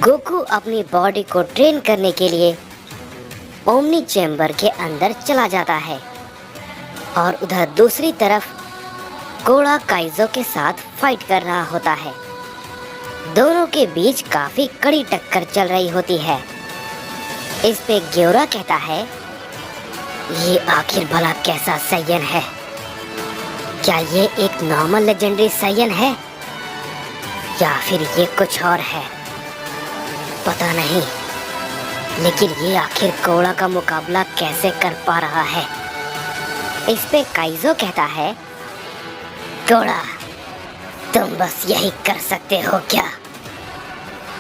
Goku अपनी body को train करने के लिए ओमनी चैम्बर के अंदर चला जाता है और उधर दूसरी तरफ कोड़ा काइजो के साथ फाइट कर रहा होता है। दोनों के बीच काफी कड़ी टक्कर चल रही होती है। इस पे ग्योरा कहता है, ये आखिर भला कैसा साइयन है? क्या ये एक नॉर्मल लेजेंडरी साइयन है या फिर ये कुछ और है? पता नहीं, लेकिन ये आखिर कोड़ा का मुकाबला कैसे कर पा रहा है? इस पे काइजो कहता है, कोड़ा, तुम बस यही कर सकते हो क्या?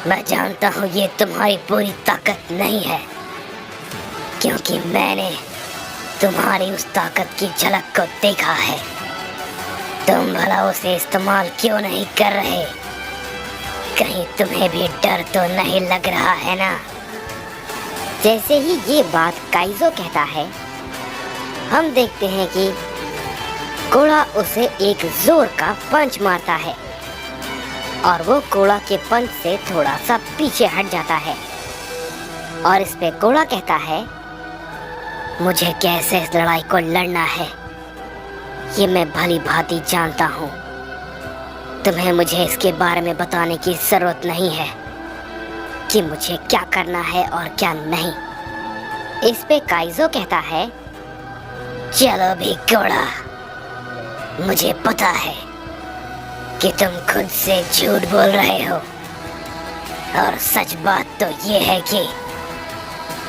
मैं जानता हूँ ये तुम्हारी पूरी ताकत नहीं है, क्योंकि मैंने तुम्हारी उस ताकत की झलक को देखा है। तुम भला उसे इस्तेमाल क्यों नहीं कर रहे? कहीं तुम्हें भी डर तो नहीं लग रहा है ना? जैसे ही ये बात काइजो कहता है, हम देखते हैं कि कोड़ा उसे एक जोर का पंच मारता है और वो कोड़ा के पंच से थोड़ा सा पीछे हट जाता है। और इस पे कोड़ा कहता है, मुझे कैसे इस लड़ाई को लड़ना है ये मैं भली भांति जानता हूँ। तुम्हें मुझे इसके बारे में बताने की जरूरत नहीं है कि मुझे क्या करना है और क्या नहीं। इस पे काइजो कहता है, चलो भी कोड़ा, मुझे पता है कि तुम खुद से झूठ बोल रहे हो और सच बात तो ये है कि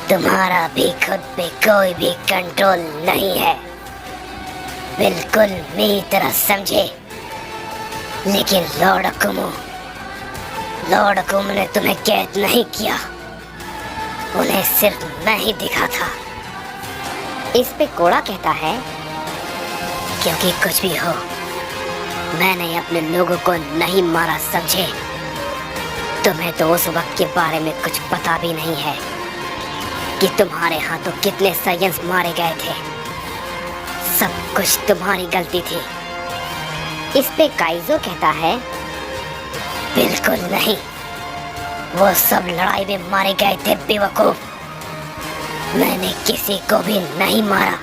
तुम्हारा भी खुद पे कोई भी कंट्रोल नहीं है, बिल्कुल मेरी तरह समझे। लेकिन लॉर्ड अकुमो ने तुम्हें कैद नहीं किया, उन्हें सिर्फ मैं ही दिखा था। इस पे कोड़ा कहता है, क्योंकि कुछ भी हो, मैंने अपने लोगों को नहीं मारा समझे। तुम्हें तो उस वक्त के बारे में कुछ पता भी नहीं है कि तुम्हारे हाथों कितने साइयंस मारे गए थे। सब कुछ तुम्हारी गलती थी। इस पे काइजो कहता है, बिल्कुल नहीं, वो सब लड़ाई में मारे गए थे बेवकूफ। मैंने किसी को भी नहीं मारा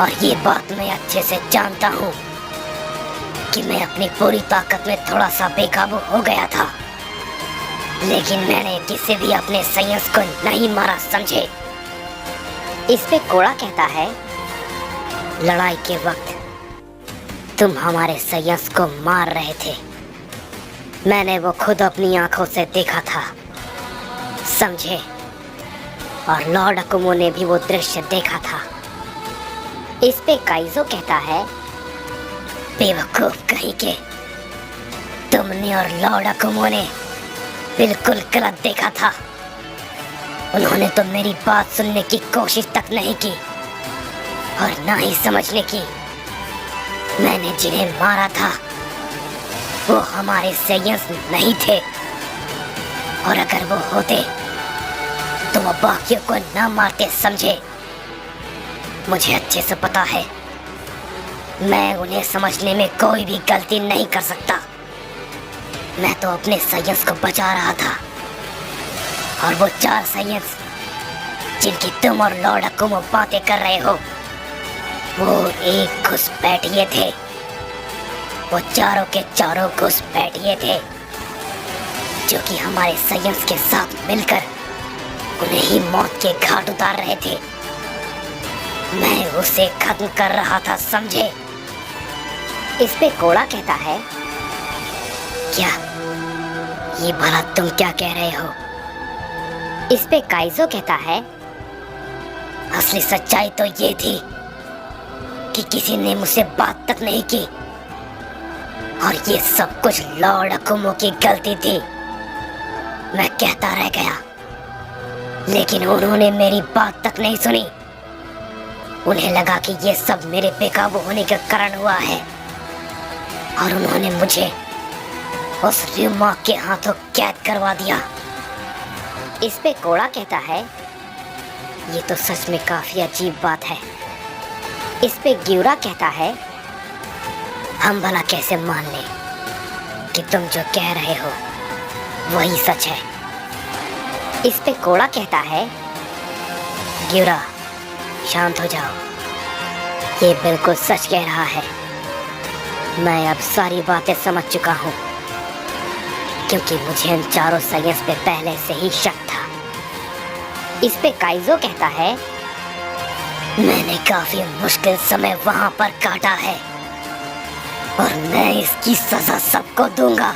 और ये बात मैं अच्छे से जानता हूँ कि मैं अपनी पूरी ताकत में थोड़ा सा बेकाबू हो गया था, लेकिन मैंने किसी भी अपने साइयंस को नहीं मारा समझे। इस पे कोड़ा कहता है, लड़ाई के वक्त तुम हमारे साइयंस को मार रहे थे, मैंने वो खुद अपनी आंखों से देखा था समझे, और लॉर्ड अकुमो ने भी वो दृश्य देखा था। इस पे काइजो कहता है, बेवकूफ कहीं के, तुमने और लॉर्ड अकुमो ने बिल्कुल गलत देखा था। उन्होंने तो मेरी बात सुनने की कोशिश तक नहीं की और ना ही समझने की। मैंने जिन्हें मारा था वो हमारे साइयंस नहीं थे, और अगर वो होते तो वो बाकियों को ना मारते समझे। मुझे अच्छे से पता है मैं उन्हें समझने में कोई भी गलती नहीं कर सकता। मैं तो अपने साइयंस को बचा रहा था, और वो 4 साइयंस जिनकी तुम और लॉर्ड अकुमो बातें कर रहे हो, वो एक घुसपैठिए थे। वो चारों के चारों घुसपैठिए थे जो कि हमारे साइयंस के साथ मिलकर उन्हें ही मौत के घाट उतार रहे थे। मैं उसे खत्म कर रहा था समझे। इस पे कोड़ा कहता है, क्या ये भला तुम क्या कह रहे हो? इस पे काइजो कहता है, असली सच्चाई तो ये थी कि किसी ने मुझसे बात तक नहीं की, और ये सब कुछ लॉर्ड अकुमो की गलती थी। मैं कहता रह गया, लेकिन उन्होंने मेरी बात तक नहीं सुनी। उन्हें लगा कि ये सब मेरे बेकाबू होने के कारण हुआ है, और उन्होंने मुझे उस र्यूमा के हाथों कैद करवा दिया। इस पे कोड़ा कहता है, ये तो सच में काफी अजीब बात है। इस पे ग्यूरा कहता है, हम भला कैसे मान लें कि तुम जो कह रहे हो वही सच है। इस पे कोड़ा कहता है, ग्यूरा शांत हो जाओ, ये बिल्कुल सच कह रहा है। मैं अब सारी बातें समझ चुका हूँ, क्योंकि मुझे इन चारों साइंस पे पहले से ही शक था। इस पे काइजो कहता है, मैंने काफी मुश्किल समय वहां पर काटा है और मैं इसकी सजा सबको दूंगा।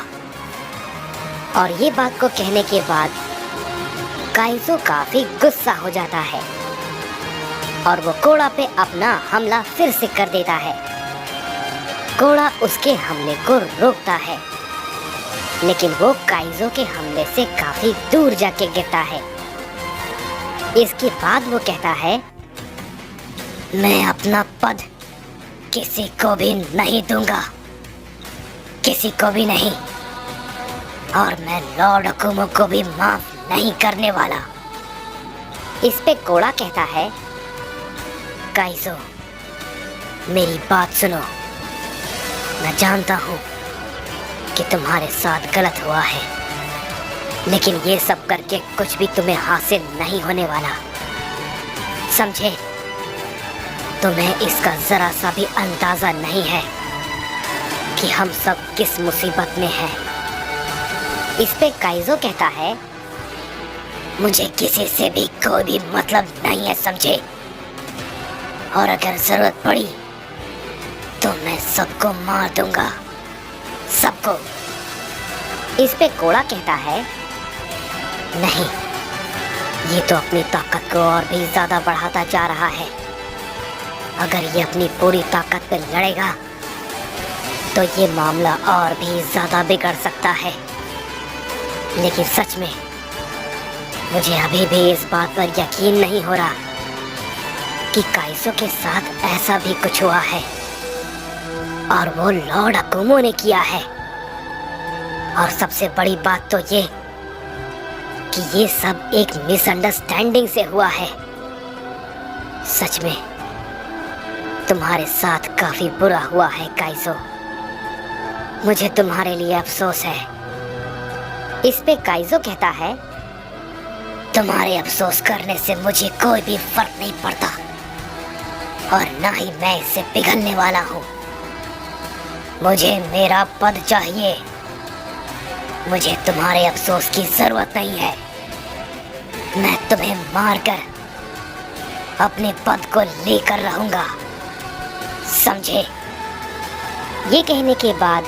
और ये बात को कहने के बाद काइजो काफी गुस्सा हो जाता है और वो कोड़ा पे अपना हमला फिर से कर देता है। कोड़ा उसके हमले को रोकता है, लेकिन वो काइजो के हमले से काफी दूर जाके गिरता है। इसके बाद वो कहता है, मैं अपना पद किसी को भी नहीं दूंगा, किसी को भी नहीं, और मैं लॉर्ड अकुमो को भी माफ नहीं करने वाला। इस पे कोड़ा कहता है, काइजो मेरी बात सुनो, मैं जानता हूँ कि तुम्हारे साथ गलत हुआ है, लेकिन ये सब करके कुछ भी तुम्हें हासिल नहीं होने वाला, समझे? तुम्हें इसका जरा सा भी अंदाजा नहीं है कि हम सब किस मुसीबत में हैं। इस पे काइजो कहता है, मुझे किसी से भी कोई भी मतलब नहीं है, समझे? और अगर जरूरत पड़ी तो मैं सबको मार दूंगा, सबको। इस पे कोड़ा कहता है, नहीं, ये तो अपनी ताकत को और भी ज्यादा बढ़ाता जा रहा है। अगर ये अपनी पूरी ताकत पर लड़ेगा तो ये मामला और भी ज्यादा बिगड़ सकता है। लेकिन सच में मुझे अभी भी इस बात पर यकीन नहीं हो रहा कि काइजो के साथ ऐसा भी कुछ हुआ है, और वो लॉर्ड अकुमो ने किया है। और सबसे बड़ी बात तो ये कि ये सब एक मिसअंडरस्टैंडिंग से हुआ है। सच में तुम्हारे साथ काफी बुरा हुआ है काइजो, मुझे तुम्हारे लिए अफसोस है। इस पे काइजो कहता है, तुम्हारे अफसोस करने से मुझे कोई भी फर्क नहीं पड़ता, और ना ही मैं इससे पिघलने वाला हूँ। मुझे मेरा पद चाहिए, मुझे तुम्हारे अफसोस की जरूरत नहीं है। मैं तुम्हें मारकर अपने पद को लेकर रहूंगा, समझे? ये कहने के बाद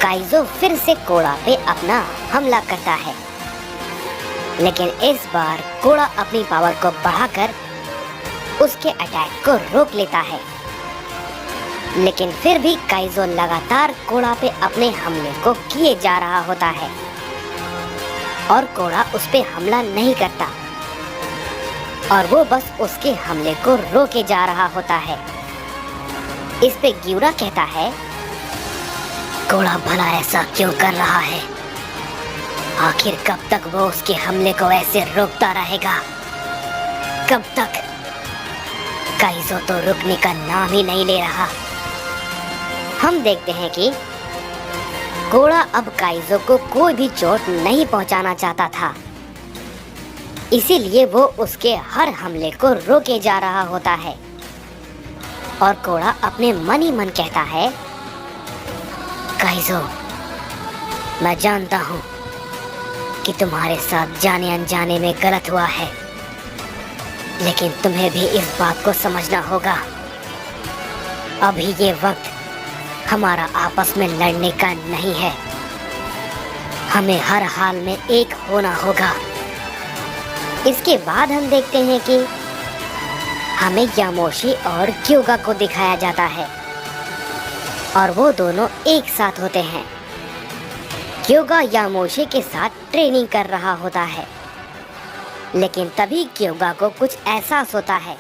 काइजो फिर से कोड़ा पे अपना हमला करता है, लेकिन इस बार कोड़ा अपनी पावर को बढ़ाकर उसके अटैक को रोक लेता है। लेकिन फिर भी काइजो लगातार कोड़ा पे अपने हमले को किए जा रहा होता है, और कोड़ा उस पे हमला नहीं करता, और वो बस उसके हमले को रोके जा रहा होता है। इस पे ग्यूरा कहता है, कोड़ा भला ऐसा क्यों कर रहा है? आखिर कब तक वो उसके हमले को ऐसे रोकता रहेगा? कब तक? काइजो तो रुकने का नाम ही नहीं ले रहा। हम देखते हैं कि कोड़ा अब काइजो को कोई भी चोट नहीं पहुंचाना चाहता था, इसीलिए वो उसके हर हमले को रोके जा रहा होता है। और कोड़ा अपने मन ही मन कहता है, काइजो मैं जानता हूँ कि तुम्हारे साथ जाने अनजाने में गलत हुआ है, लेकिन तुम्हें भी इस बात को समझना होगा, अभी ये वक्त हमारा आपस में लड़ने का नहीं है। हमें हर हाल में एक होना होगा। इसके बाद हम देखते हैं कि हमें यामोशी और क्योगा को दिखाया जाता है, और वो दोनों एक साथ होते हैं। क्योगा यामोशी के साथ ट्रेनिंग कर रहा होता है, लेकिन तभी क्योगा को कुछ एहसास होता है,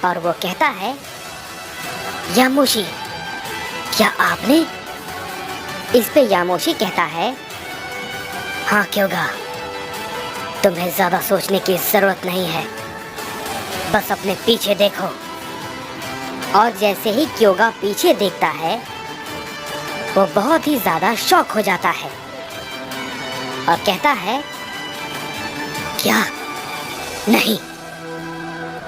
और वो कहता है, यामोशी क्या आपने? इस पे यामोशी कहता है, हाँ क्योगा, तुम्हें ज्यादा सोचने की जरूरत नहीं है, बस अपने पीछे देखो। और जैसे ही क्योगा पीछे देखता है, वो बहुत ही ज्यादा शॉक हो जाता है, और कहता है, क्या नहीं,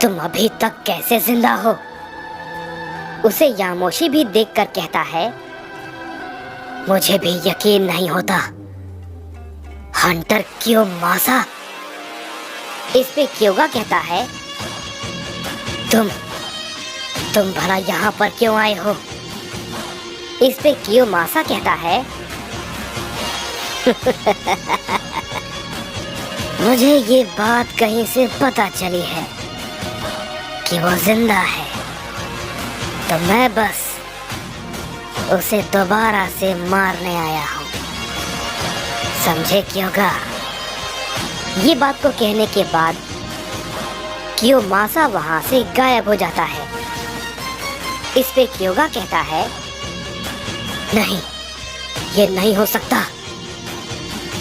तुम अभी तक कैसे जिंदा हो? उसे यामोशी भी देखकर कहता है, मुझे भी यकीन नहीं होता। हंटर कियोमासा। इस पे क्योगा कहता है, तुम भला यहाँ पर क्यों आए हो? इस पे कियोमासा कहता है, मुझे ये बात कहीं से पता चली है कि वो जिंदा है, तो मैं बस उसे दोबारा से मारने आया हूँ। समझे क्योगा? ये बात को कहने के बाद कियोमासा वहां से गायब हो जाता है। इस पे क्योगा कहता है, नहीं, ये नहीं हो सकता।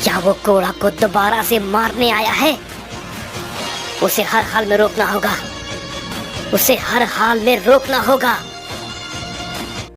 क्या वो कोड़ा को दोबारा से मारने आया है? उसे हर हाल में रोकना होगा, उसे हर हाल में रोकना होगा।